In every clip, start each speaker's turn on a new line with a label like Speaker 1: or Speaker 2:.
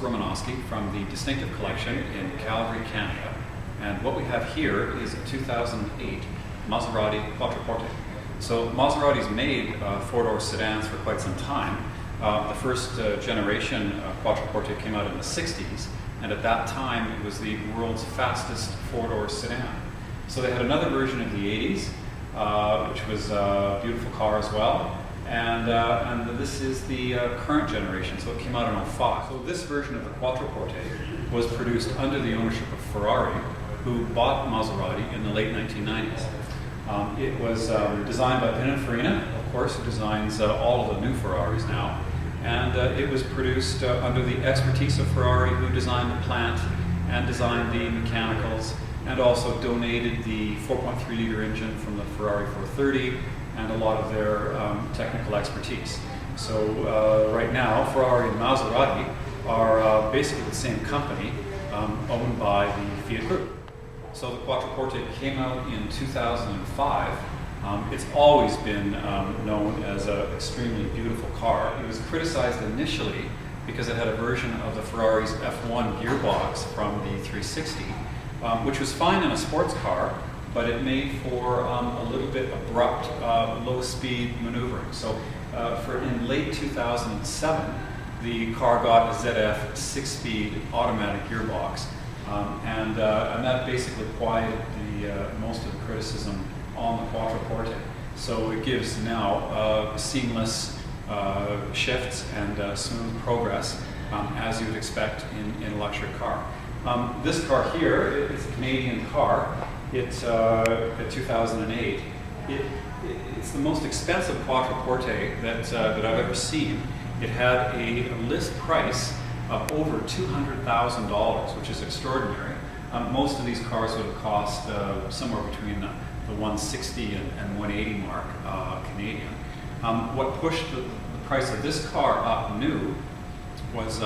Speaker 1: Romanosky from the Distinctive Collection in Calgary, Canada. And what we have here is a 2008 Maserati Quattroporte. So Maseratis made four-door sedans for quite some time. The first generation Quattroporte came out in the 60s, and at that time it was the world's fastest four-door sedan. So they had another version in the 80s, which was a beautiful car as well. And this is the current generation, so it came out in 05. So this version of the Quattroporte was produced under the ownership of Ferrari, who bought Maserati in the late 1990s. It was designed by Pininfarina, of course, who designs all of the new Ferraris now. And it was produced under the expertise of Ferrari, who designed the plant and designed the mechanicals, and also donated the 4.3-liter engine from the Ferrari 430 and a lot of their technical expertise. So right now, Ferrari and Maserati are basically the same company, owned by the Fiat Group. So the Quattroporte came out in 2005. It's always been known as an extremely beautiful car. It was criticized initially because it had a version of the Ferrari's F1 gearbox from the 360, which was fine in a sports car, but it made for a little bit abrupt, low-speed maneuvering. So in late 2007, the car got a ZF 6-speed automatic gearbox, and that basically quieted most of the criticism on the Quattroporte. So it gives now seamless shifts and smooth progress, as you would expect in a luxury car. This car here, it's a Canadian car. It's a 2008. It's the most expensive Quattroporte that I've ever seen. It had a list price of over $200,000, which is extraordinary. Most of these cars would have cost somewhere between the 160 and 180 mark Canadian. What pushed the price of this car up new was,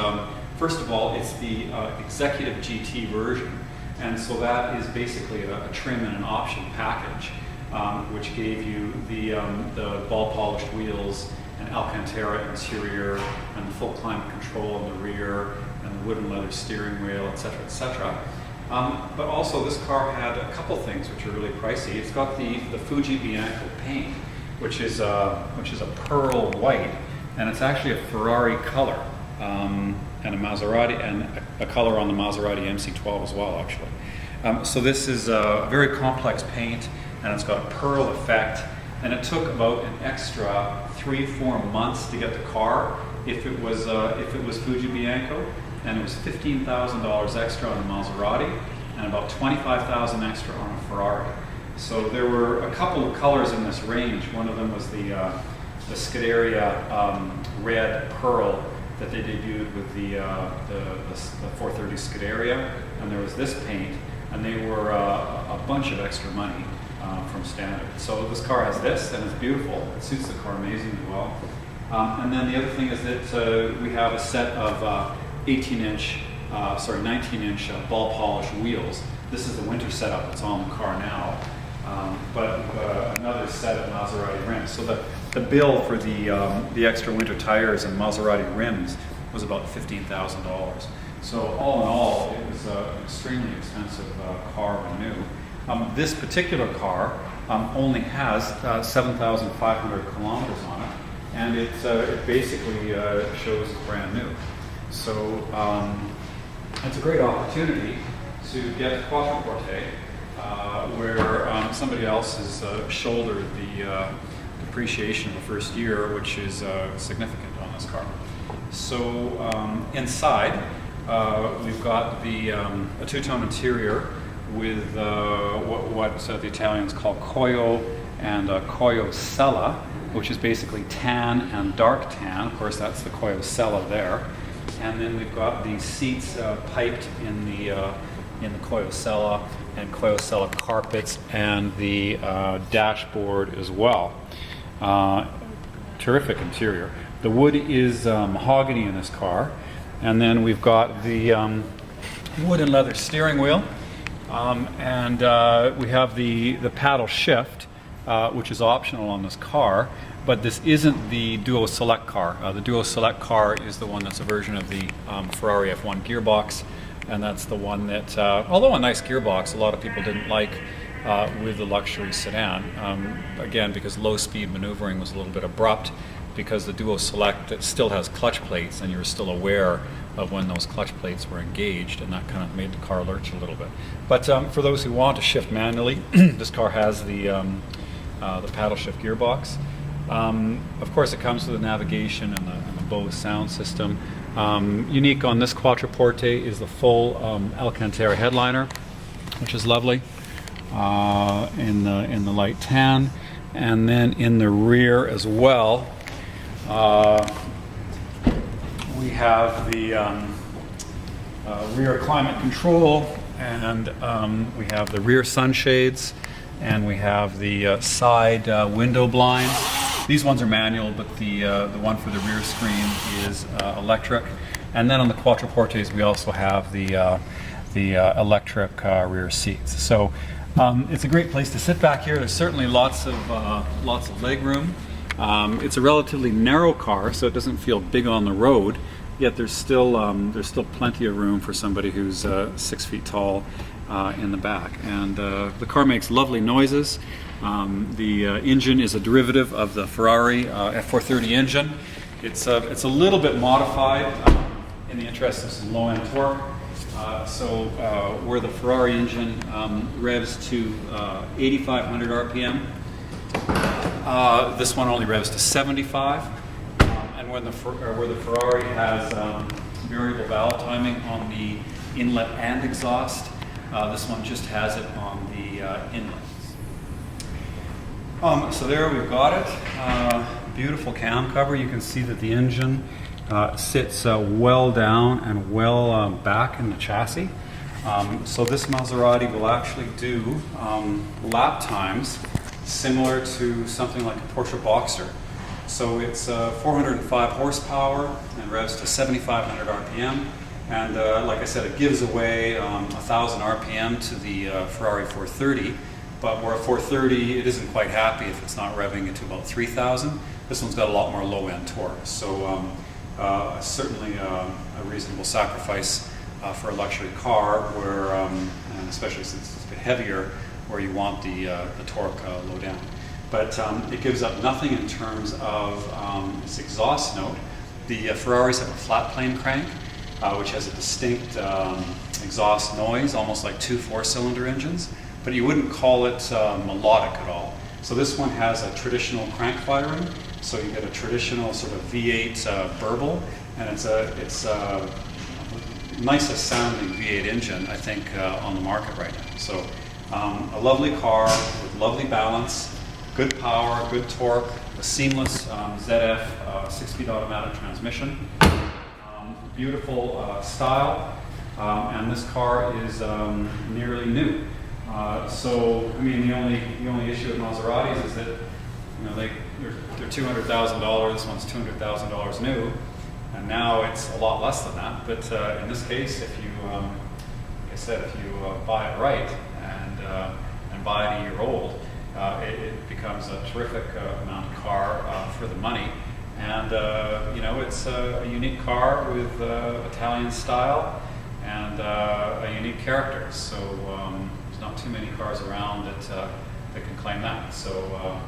Speaker 1: first of all, it's the Executive GT version. And so that is basically a trim and an option package, which gave you the ball-polished wheels, an Alcantara interior, and the full climate control in the rear, and the wood and leather steering wheel, etc., etc. But also, this car had a couple things which are really pricey. It's got the Fugi Bianco paint, which is a pearl white, and it's actually a Ferrari color. And a Maserati, and a color on the Maserati MC12 as well, actually. So this is a very complex paint, and it's got a pearl effect, and it took about an extra 3-4 months to get the car if it was Fugi Bianco, and it was $15,000 extra on a Maserati, and about $25,000 extra on a Ferrari. So there were a couple of colors in this range. One of them was the Scuderia red pearl that they debuted with the 430 Scuderia, and there was this paint, and they were a bunch of extra money from standard. So this car has this, and it's beautiful. It suits the car amazingly well. And then the other thing is that we have a set of 19-inch ball polished wheels. This is the winter setup that's on the car now, but another set of Maserati rims. So the bill for the extra winter tires and Maserati rims was about $15,000. So all in all, it was an extremely expensive car when new. This particular car only has 7,500 kilometers on it, and it basically shows it's brand new. So it's a great opportunity to get a Quattroporte where somebody else has shouldered the depreciation of the first year, which is significant on this car. So inside, we've got a two-tone interior with what the Italians call Cuoio and Cuoio Sella, which is basically tan and dark tan. Of course, that's the Cuoio Sella there. And then we've got the seats piped in the Cuoio Sella, and Cuoio Sella carpets, and the dashboard as well. Terrific interior. The wood is mahogany in this car, and then we've got the wood and leather steering wheel, and we have the paddle shift, which is optional on this car, but this isn't the Duo Select car. The Duo Select car is the one that's a version of the Ferrari F1 gearbox, and that's the one that, although a nice gearbox, a lot of people didn't like with the luxury sedan. Again, because low-speed maneuvering was a little bit abrupt, because the Duo Select, it still has clutch plates, and you're still aware of when those clutch plates were engaged, and that kind of made the car lurch a little bit. But for those who want to shift manually, this car has the paddle shift gearbox. Of course, it comes with the navigation and the Bose sound system. Unique on this Quattroporte is the full Alcantara headliner, which is lovely, in the light tan, and then in the rear as well. We have the rear climate control, and we have the rear sunshades, and we have the side window blinds. These ones are manual, but the one for the rear screen is electric. And then on the Quattroportes, we also have the electric rear seats. So it's a great place to sit back here. There's certainly lots of leg room. It's a relatively narrow car, so it doesn't feel big on the road. Yet there's still plenty of room for somebody who's 6 feet tall in the back. And the car makes lovely noises. The engine is a derivative of the Ferrari F430 engine. It's a little bit modified in the interest of some low-end torque. So where the Ferrari engine revs to 8,500 RPM, this one only revs to 75. And where the Ferrari has variable valve timing on the inlet and exhaust, this one just has it on the inlet. So there we've got it. Beautiful cam cover. You can see that the engine sits well down and well back in the chassis. So this Maserati will actually do lap times similar to something like a Porsche Boxster. So it's 405 horsepower and revs to 7,500 RPM. And like I said, it gives away 1,000 RPM to the Ferrari 430. But where a 430, it isn't quite happy if it's not revving into about 3,000. This one's got a lot more low-end torque. So certainly a reasonable sacrifice for a luxury car, where, and especially since it's a bit heavier, where you want the torque low down. But it gives up nothing in terms of its exhaust note. The Ferraris have a flat plane crank, which has a distinct exhaust noise, almost like two 4-cylinder engines, but you wouldn't call it melodic at all. So this one has a traditional crank firing, so you get a traditional sort of V8 burble, and it's a nicest sounding V8 engine, I think, on the market right now. So a lovely car with lovely balance, good power, good torque, a seamless ZF 6-speed automatic transmission, beautiful style, and this car is nearly new. So I mean, the only issue with Maseratis is that, you know, they're $200,000. This one's $200,000 new, and now it's a lot less than that. But in this case, if you, like I said, if you buy it right and buy it a year old, it becomes a terrific amount of car for the money. And you know, it's a unique car with Italian style and a unique character. So there's not too many cars around that can claim that. So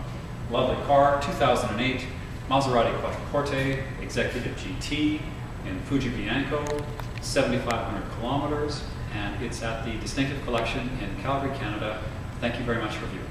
Speaker 1: lovely car, 2008 Maserati Quattroporte Executive GT in Fugi Bianco, 7,500 kilometers, and it's at the Distinctive Collection in Calgary, Canada. Thank you very much for viewing.